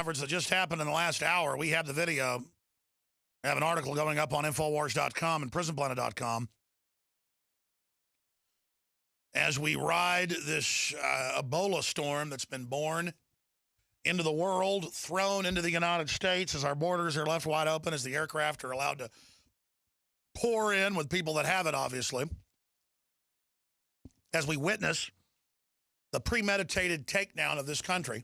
conference that just happened in the last hour. We have the video. I have an article going up on Infowars.com and PrisonPlanet.com as we ride this Ebola storm that's been born into the world, thrown into the United States as our borders are left wide open, as the aircraft are allowed to pour in with people that have it, obviously. As we witness the premeditated takedown of this country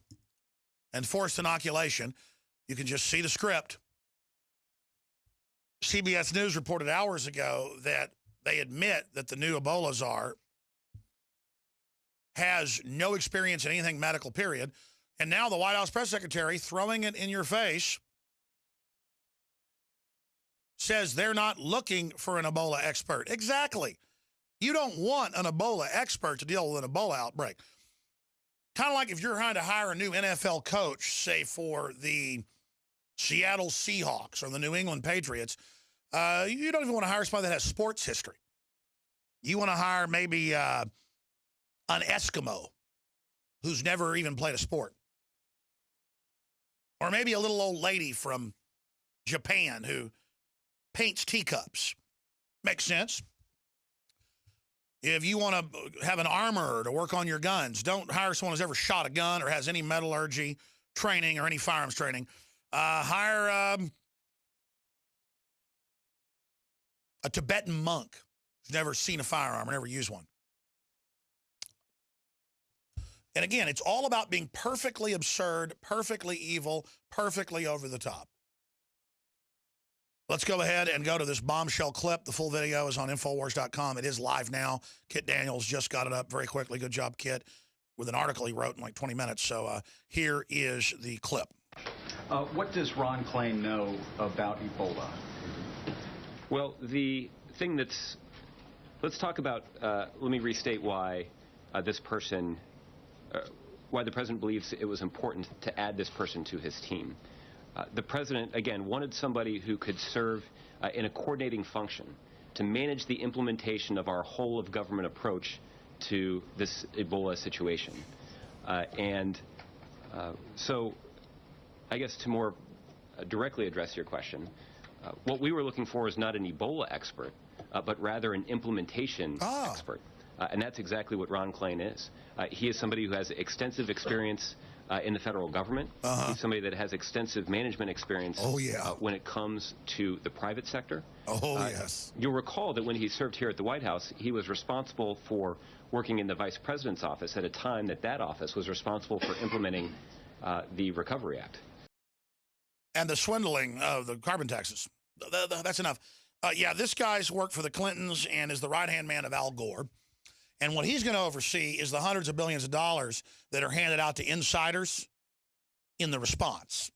and forced inoculation, you can just see the script. CBS News reported hours ago that they admit that the new Ebola czar has no experience in anything medical, period. And now the White House press secretary, throwing it in your face, says they're not looking for an Ebola expert. Exactly. You don't want an Ebola expert to deal with an Ebola outbreak. Kind of like if you're trying to hire a new NFL coach, say for the Seattle Seahawks or the New England Patriots, you don't even want to hire somebody that has sports history. You want to hire maybe an Eskimo who's never even played a sport. Or maybe a little old lady from Japan who paints teacups. Makes sense. If you want to have an armorer to work on your guns, don't hire someone who's ever shot a gun or has any metallurgy training or any firearms training. Hire a Tibetan monk who's never seen a firearm or never used one. And again, it's all about being perfectly absurd, perfectly evil, perfectly over the top. Let's go ahead and go to this bombshell clip. The full video is on Infowars.com. It is live now. Kit Daniels just got it up very quickly. Good job, Kit, with an article he wrote in like 20 minutes. So here is the clip. What does Ron Klain know about Ebola? Well, the thing that's... Let's talk about... let me restate why this person... why the president believes it was important to add this person to his team. The president, again, wanted somebody who could serve in a coordinating function to manage the implementation of our whole-of-government approach to this Ebola situation. So I guess to more directly address your question, what we were looking for is not an Ebola expert, but rather an implementation expert. And that's exactly what Ron Klain is. He is somebody who has extensive experience in the federal government. He's somebody that has extensive management experience when it comes to the private sector. Yes. You'll recall that when he served here at the White House, he was responsible for working in the Vice President's office at a time that that office was responsible for implementing the Recovery Act. And the swindling of the carbon taxes. That's enough. Yeah, this guy's worked for the Clintons and is the right-hand man of Al Gore. And what he's going to oversee is the hundreds of billions of dollars that are handed out to insiders in the response.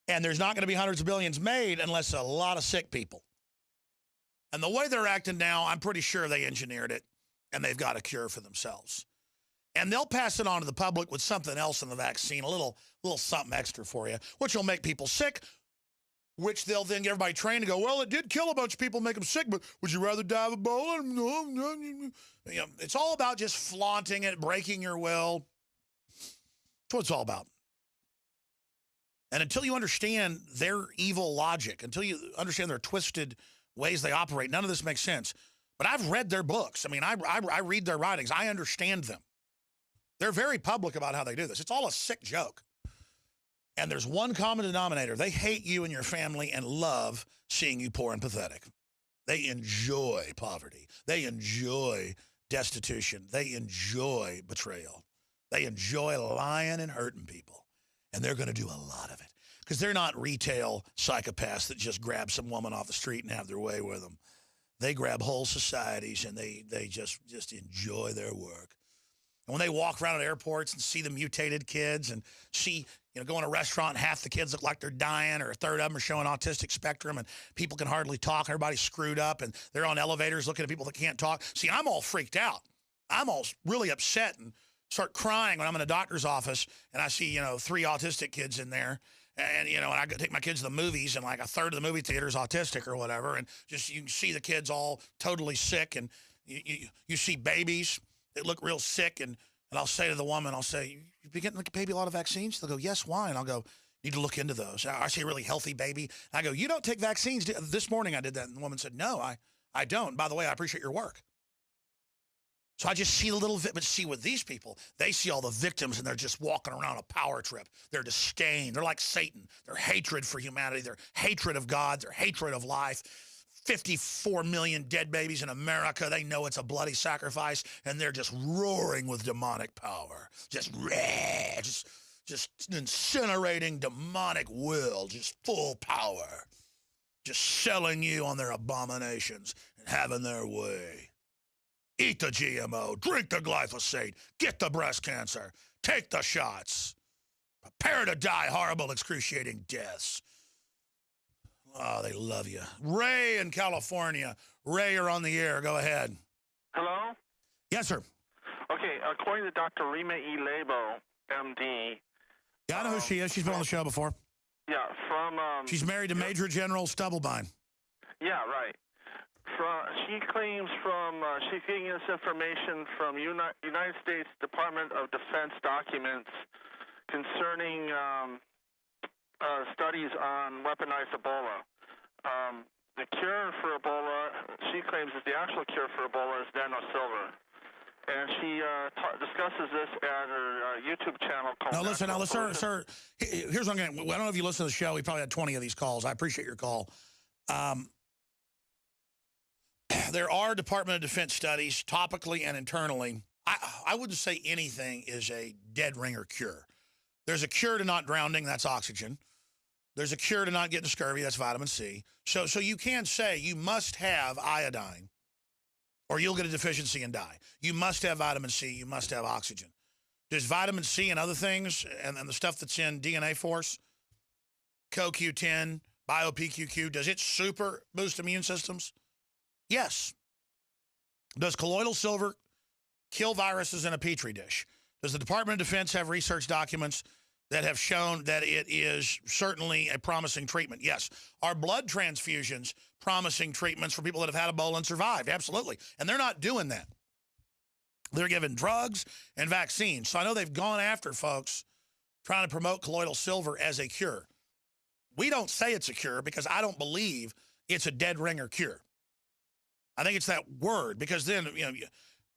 And there's not going to be hundreds of billions made unless a lot of sick people. And the way they're acting now, I'm pretty sure they engineered it, and they've got a cure for themselves. And they'll pass it on to the public with something else in the vaccine, a little something extra for you, which will make people sick, which they'll then get everybody trained to go, well, it did kill a bunch of people, make them sick, but would you rather die of Ebola? No. You know, it's all about just flaunting it, breaking your will. That's what it's all about. And until you understand their evil logic, until you understand their twisted ways they operate, none of this makes sense. But I've read their books. I mean, I read their writings. I understand them. They're very public about how they do this. It's all a sick joke. And there's one common denominator. They hate you and your family and love seeing you poor and pathetic. They enjoy poverty. They enjoy destitution. They enjoy betrayal. They enjoy lying and hurting people. And they're going to do a lot of it. Because they're not retail psychopaths that just grab some woman off the street and have their way with them. They grab whole societies and they just enjoy their work. And when they walk around at airports and see the mutated kids and see, go in a restaurant and half the kids look like they're dying or a third of them are showing autistic spectrum and people can hardly talk, everybody's screwed up and they're on elevators looking at people that can't talk. See, I'm all freaked out. I'm all really upset and start crying when I'm in a doctor's office and I see, 3 autistic kids in there. And, and I take my kids to the movies and like a third of the movie theater is autistic or whatever. And just you can see the kids all totally sick and you see babies that look real sick and And I'll say to the woman, I'll say, you been getting the baby a lot of vaccines? They'll go, yes, why? And I'll go, need to look into those. I see a really healthy baby. And I go, you don't take vaccines? This morning I did that. And the woman said, no, I don't. By the way, I appreciate your work. So I just see a little bit, but see with these people, they see all the victims and they're just walking around a power trip. They're disdain. They're like Satan. Their hatred for humanity, their hatred of God, their hatred of life. 54 million dead babies in America. They know it's a bloody sacrifice, and they're just roaring with demonic power. Just incinerating demonic will, just full power. Just selling you on their abominations and having their way. Eat the GMO, drink the glyphosate, get the breast cancer, take the shots. Prepare to die horrible, excruciating deaths. Oh, they love you. Ray in California. Ray, you're on the air. Go ahead. Hello? Yes, sir. Okay, according to Dr. Rima E. Labo, MD. Yeah, I know who she is. She's been on the show before. Yeah, from... She's married to Major General Stubblebine. Yeah, right. She claims she's getting this information from United States Department of Defense documents concerning studies on weaponized Ebola. The cure for Ebola, she claims that the actual cure for Ebola is nanosilver. And she discusses this at her YouTube channel called... Now listen, sir, here's what I'm going to... I don't know if you listen to the show. We probably had 20 of these calls. I appreciate your call. There are Department of Defense studies, topically and internally. I wouldn't say anything is a dead ringer cure. There's a cure to not drowning, that's oxygen. There's a cure to not getting scurvy, that's vitamin C. So you can't say you must have iodine or you'll get a deficiency and die. You must have vitamin C, you must have oxygen. Does vitamin C and other things, and the stuff that's in DNA Force, CoQ10, BioPQQ, does it super boost immune systems? Yes. Does colloidal silver kill viruses in a petri dish? Does the Department of Defense have research documents that have shown that it is certainly a promising treatment? Yes. Are blood transfusions promising treatments for people that have had Ebola and survived? Absolutely. And they're not doing that. They're giving drugs and vaccines. So I know they've gone after folks trying to promote colloidal silver as a cure. We don't say it's a cure because I don't believe it's a dead ringer cure. I think it's that word, because then,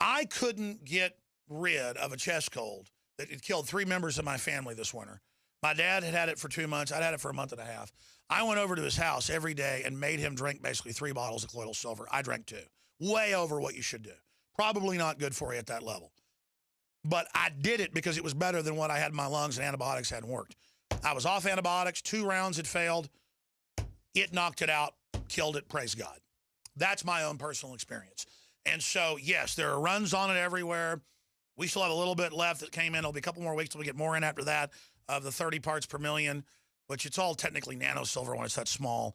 I couldn't get rid of a chest cold that had killed 3 members of my family this winter. My dad had it for 2 months. I'd had it for a month and a half. I went over to his house every day and made him drink basically 3 bottles of colloidal silver. I drank 2. Way over what you should do. Probably not good for you at that level. But I did it because it was better than what I had in my lungs, and antibiotics hadn't worked. I was off antibiotics. 2 rounds had failed. It knocked it out, killed it, praise God. That's my own personal experience. And so, yes, there are runs on it everywhere. We still have a little bit left that came in. It'll be a couple more weeks till we get more in after that of the 30 parts per million, which it's all technically nano silver when it's that small,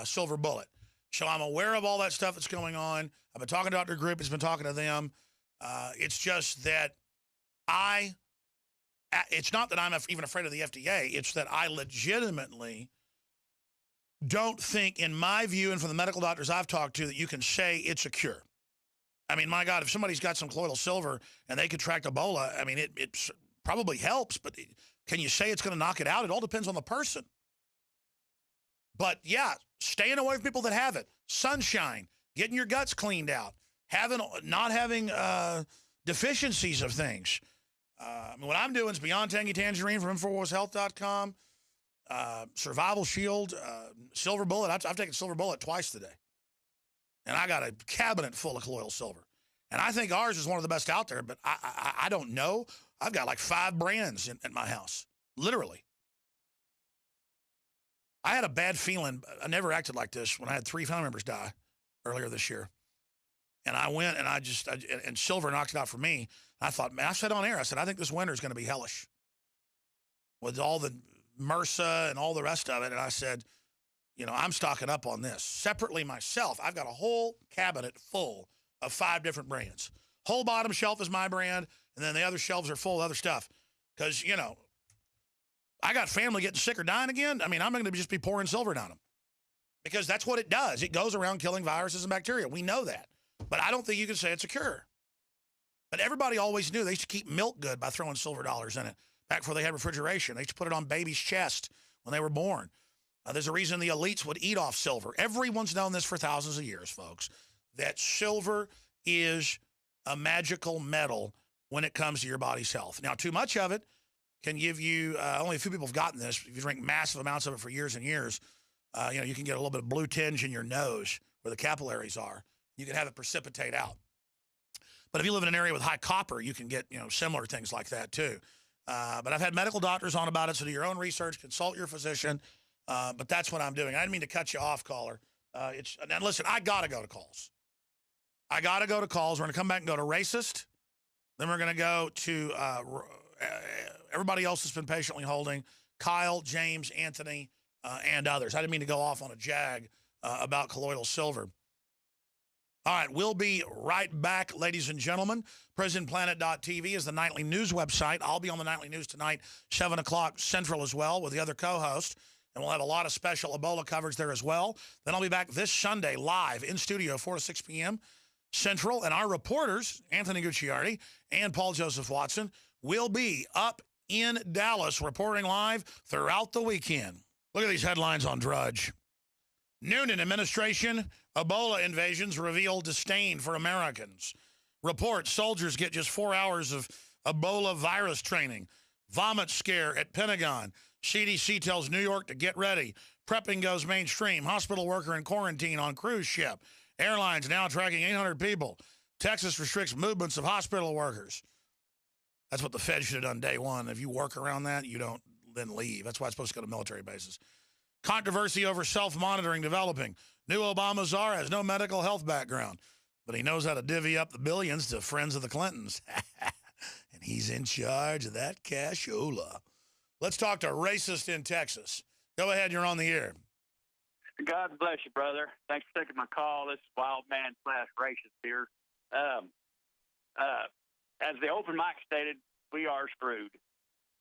silver bullet. So I'm aware of all that stuff that's going on. I've been talking to Dr. Group. He's been talking to them. It's just that it's not that I'm even afraid of the FDA. It's that I legitimately don't think, in my view, and from the medical doctors I've talked to, that you can say it's a cure. I mean, my God, if somebody's got some colloidal silver and they contract Ebola, I mean, it probably helps, but can you say it's going to knock it out? It all depends on the person. But, yeah, staying away from people that have it. Sunshine, getting your guts cleaned out, not having deficiencies of things. I mean, what I'm doing is Beyond Tangy Tangerine from InfoWarsHealth.com. Survival Shield, Silver Bullet. I've taken Silver Bullet twice today. And I got a cabinet full of colloidal silver. And I think ours is one of the best out there, but I don't know. I've got like 5 brands at my house, literally. I had a bad feeling. I never acted like this when I had 3 family members die earlier this year. And I went and and silver knocked it out for me. I thought, man, I said on air, I said, I think this winter is going to be hellish with all the MRSA and all the rest of it. And I said, I'm stocking up on this. Separately myself, I've got a whole cabinet full of 5 different brands. Whole bottom shelf is my brand, and then the other shelves are full of other stuff. Because, I got family getting sick or dying again. I mean, I'm going to just be pouring silver down them. Because that's what it does. It goes around killing viruses and bacteria. We know that. But I don't think you can say it's a cure. But everybody always knew they used to keep milk good by throwing silver dollars in it. Back before they had refrigeration, they used to put it on babies' chest when they were born. There's a reason the elites would eat off silver. Everyone's known this for thousands of years, folks, that silver is a magical metal when it comes to your body's health. Now, too much of it can give you, only a few people have gotten this. If you drink massive amounts of it for years and years, you can get a little bit of blue tinge in your nose where the capillaries are. You can have it precipitate out. But if you live in an area with high copper, you can get, similar things like that too. But I've had medical doctors on about it, so do your own research, consult your physician. But that's what I'm doing. I didn't mean to cut you off, caller. And listen, I got to go to calls. We're going to come back and go to racist. Then we're going to go to everybody else that's been patiently holding, Kyle, James, Anthony, and others. I didn't mean to go off on a jag about colloidal silver. All right, we'll be right back, ladies and gentlemen. PrisonPlanet.tv is the nightly news website. I'll be on the nightly news tonight, 7 o'clock Central as well, with the other co-host. And we'll have a lot of special Ebola coverage there as well. Then I'll be back this Sunday live in studio, 4 to 6 p.m. Central. And our reporters, Anthony Gucciardi and Paul Joseph Watson, will be up in Dallas reporting live throughout the weekend. Look at these headlines on Drudge. Noonan administration, Ebola invasions reveal disdain for Americans. Report, soldiers get just 4 hours of Ebola virus training. Vomit scare at Pentagon. CDC tells New York to get ready. Prepping goes mainstream. Hospital worker in quarantine on cruise ship. Airlines now tracking 800 people. Texas restricts movements of hospital workers. That's what the Fed should have done day one. If you work around that, you don't then leave. That's why it's supposed to go to military bases. Controversy over self-monitoring developing. New Obama czar has no medical health background, but he knows how to divvy up the billions to friends of the Clintons. And he's in charge of that cashola. Let's talk to racist in Texas. Go ahead, you're on the air. God bless you, brother. Thanks for taking my call. This is Wild Man / Racist here. As the open mic stated, we are screwed.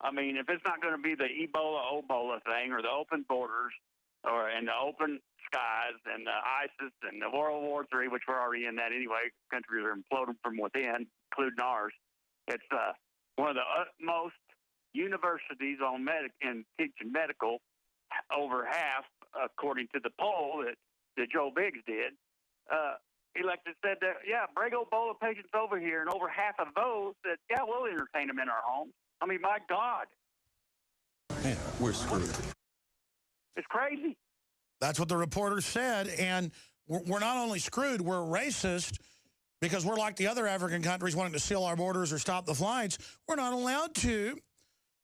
I mean, if it's not going to be the Ebola thing or the open borders and the open skies and the ISIS and the World War III, which we're already in that anyway, countries are imploding from within, including ours. It's one of the utmost universities on in teaching medical, over half, according to the poll that Joe Biggs did, elected said that, bring Ebola patients over here, and over half of those said, we'll entertain them in our homes. I mean, my God. Yeah, we're screwed. It's crazy. That's what the reporter said, and we're not only screwed, we're racist because we're like the other African countries wanting to seal our borders or stop the flights. We're not allowed to.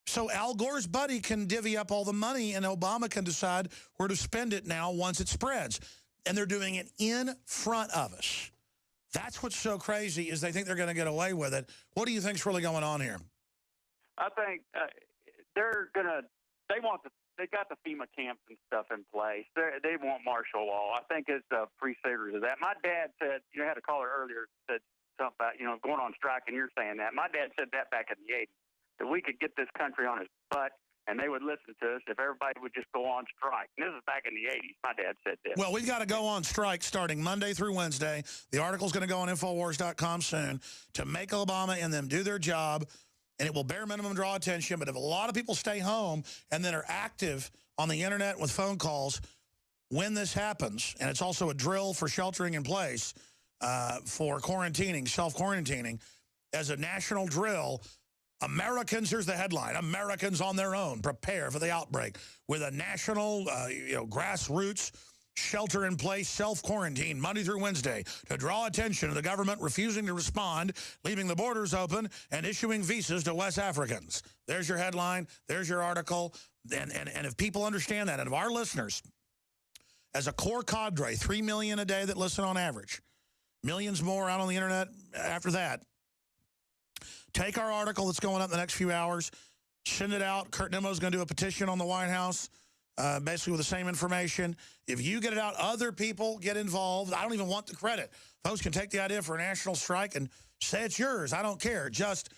So Al Gore's buddy can divvy up all the money, and Obama can decide where to spend it now once it spreads. And they're doing it in front of us. That's what's so crazy is they think they're going to get away with it. What do you think's really going on here? I think they got the FEMA camps and stuff in place. They want martial law. I think it's pre-figures of that. My dad said, had a caller earlier said something about, going on strike, and you're saying that. My dad said that back in the 80s. That we could get this country on its butt, and they would listen to us if everybody would just go on strike. And this is back in the 80s. My dad said this. Well, we've got to go on strike starting Monday through Wednesday. The article's going to go on Infowars.com soon to make Obama and them do their job, and it will bare minimum draw attention. But if a lot of people stay home and then are active on the Internet with phone calls when this happens, and it's also a drill for sheltering in place for quarantining, self-quarantining, as a national drill, Americans, here's the headline, Americans on their own prepare for the outbreak with a national, grassroots shelter-in-place self-quarantine Monday through Wednesday to draw attention to the government refusing to respond, leaving the borders open, and issuing visas to West Africans. There's your headline. There's your article. And if people understand that, and if our listeners, as a core cadre, 3 million a day that listen on average, millions more out on the Internet after that, take our article that's going up the next few hours, send it out. Kurt Nemo's going to do a petition on the White House, basically with the same information. If you get it out, other people get involved. I don't even want the credit. Folks can take the idea for a national strike and say it's yours. I don't care. Just,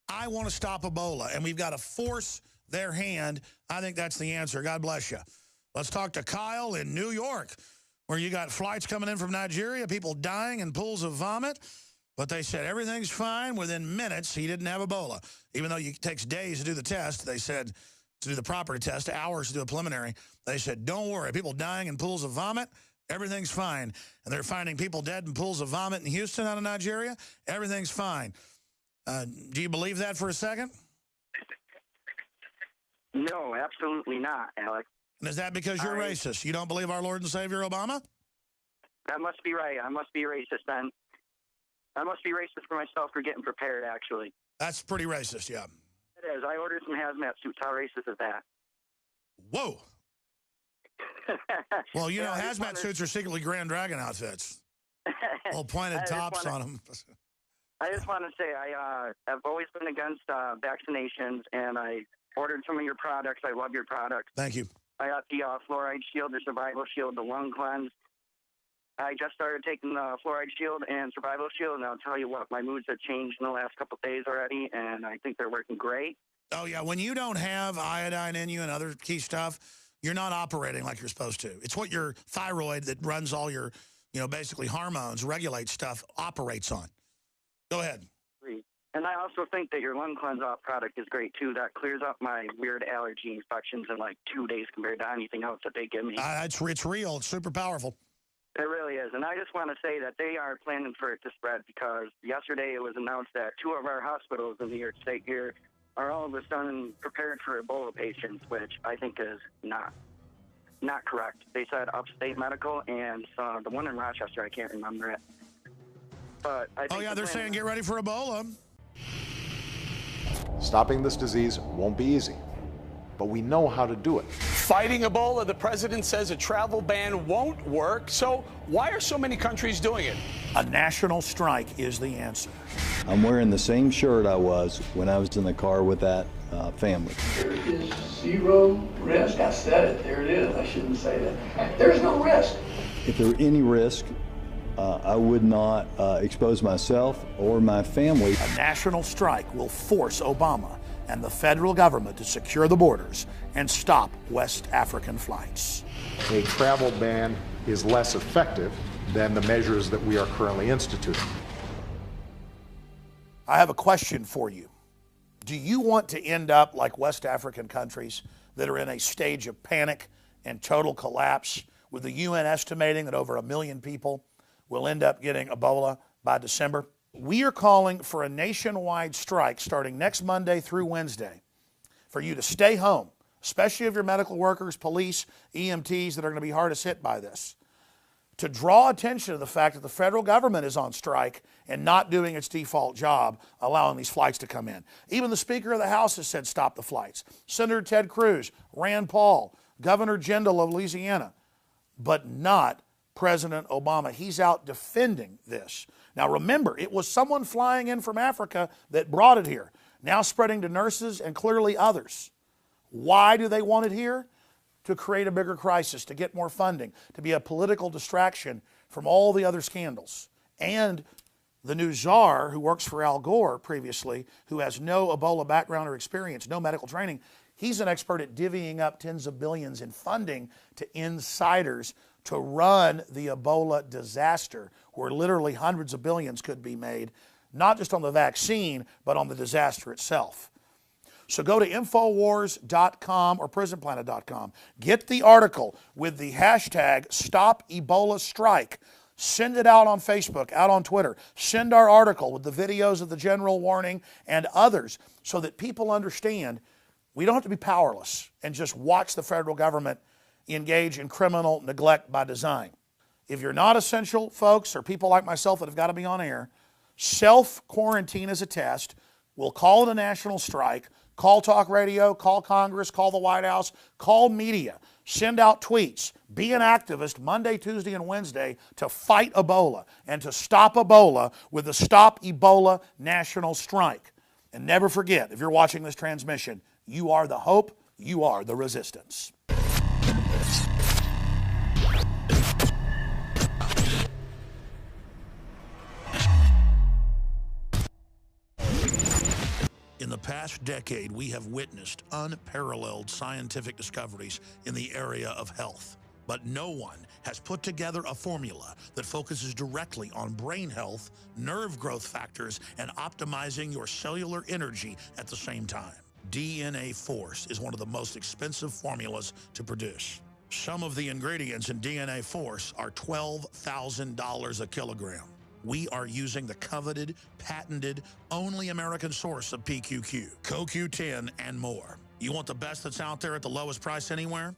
I want to stop Ebola, and we've got to force their hand. I think that's the answer. God bless you. Let's talk to Kyle in New York, where you got flights coming in from Nigeria, people dying in pools of vomit. But they said everything's fine. Within minutes, he didn't have Ebola. Even though it takes days to do the test, they said to do the proper test, hours to do a preliminary. They said, don't worry, people dying in pools of vomit, everything's fine. And they're finding people dead in pools of vomit in Houston out of Nigeria, everything's fine. Do you believe that for a second? No, absolutely not, Alex. And is that because you're racist? You don't believe our Lord and Savior Obama? That must be right. I must be racist then. I must be racist for myself for getting prepared, actually. That's pretty racist, yeah. It is. I ordered some hazmat suits. How racist is that? Whoa. Well, you know, hazmat suits are secretly Grand Dragon outfits. All pointed tops on them. I just want to say I've always been against vaccinations, and I ordered some of your products. I love your products. Thank you. I got the fluoride shield, the survival shield, the lung cleanse. I just started taking the fluoride shield and survival shield, and I'll tell you what, my moods have changed in the last couple of days already, and I think they're working great. Oh, yeah, when you don't have iodine in you and other key stuff, you're not operating like you're supposed to. It's what your thyroid that runs all your, you know, basically hormones, regulates stuff, operates on. Go ahead. And I also think that your lung cleanse off product is great, too. That clears up my weird allergy infections in like 2 days compared to anything else that they give me. It's real. It's super powerful. It really is. And I just want to say that they are planning for it to spread, because yesterday it was announced that 2 of our hospitals in New York State here are all of a sudden prepared for Ebola patients, which I think is not correct. They said Upstate Medical and the one in Rochester, I can't remember it. But I think they're saying get ready for Ebola. Stopping this disease won't be easy, but we know how to do it. Fighting Ebola, the president says a travel ban won't work. So why are so many countries doing it? A national strike is the answer. I'm wearing the same shirt I was when I was in the car with that family. There is zero risk. I said it. There it is. I shouldn't say that. There's no risk. If there were any risk, I would not expose myself or my family. A national strike will force Obama and the federal government to secure the borders and stop West African flights. A travel ban is less effective than the measures that we are currently instituting. I have a question for you. Do you want to end up like West African countries that are in a stage of panic and total collapse, with the UN estimating that over 1 million people will end up getting Ebola by December? We are calling for a nationwide strike starting next Monday through Wednesday for you to stay home, especially if you're medical workers, police, EMTs that are going to be hardest hit by this, to draw attention to the fact that the federal government is on strike and not doing its default job, allowing these flights to come in. Even the Speaker of the House has said stop the flights. Senator Ted Cruz, Rand Paul, Governor Jindal of Louisiana, but not President Obama. He's out defending this. Now remember, it was someone flying in from Africa that brought it here, now spreading to nurses and clearly others. Why do they want it here? To create a bigger crisis, to get more funding, to be a political distraction from all the other scandals. And the new Czar, who works for Al Gore previously, who has no Ebola background or experience, no medical training, he's an expert at divvying up tens of billions in funding to insiders to run the Ebola disaster, where literally hundreds of billions could be made, not just on the vaccine, but on the disaster itself. So go to Infowars.com or PrisonPlanet.com. Get the article with the hashtag #StopEbolaStrike. Send it out on Facebook, out on Twitter. Send our article with the videos of the general warning and others so that people understand we don't have to be powerless and just watch the federal government engage in criminal neglect by design. If you're not essential, folks, or people like myself that have got to be on air, self-quarantine as a test. We'll call it a national strike. Call talk radio, call Congress, call the White House, call media. Send out tweets. Be an activist Monday, Tuesday, and Wednesday to fight Ebola and to stop Ebola with the Stop Ebola National Strike. And never forget, if you're watching this transmission, you are the hope, you are the resistance. In the past decade, we have witnessed unparalleled scientific discoveries in the area of health. But no one has put together a formula that focuses directly on brain health, nerve growth factors, and optimizing your cellular energy at the same time. DNA Force is one of the most expensive formulas to produce. Some of the ingredients in DNA Force are $12,000 a kilogram. We are using the coveted, patented, only American source of PQQ, CoQ10, and more. You want the best that's out there at the lowest price anywhere?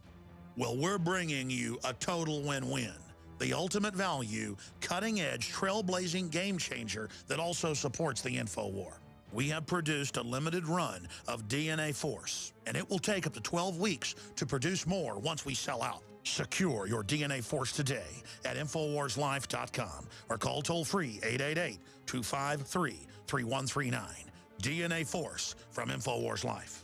Well, we're bringing you a total win-win. The ultimate value, cutting-edge, trailblazing game changer that also supports the InfoWar. We have produced a limited run of DNA Force, and it will take up to 12 weeks to produce more once we sell out. Secure your DNA Force today at InfoWarsLife.com or call toll-free 888-253-3139. DNA Force from InfoWars Life.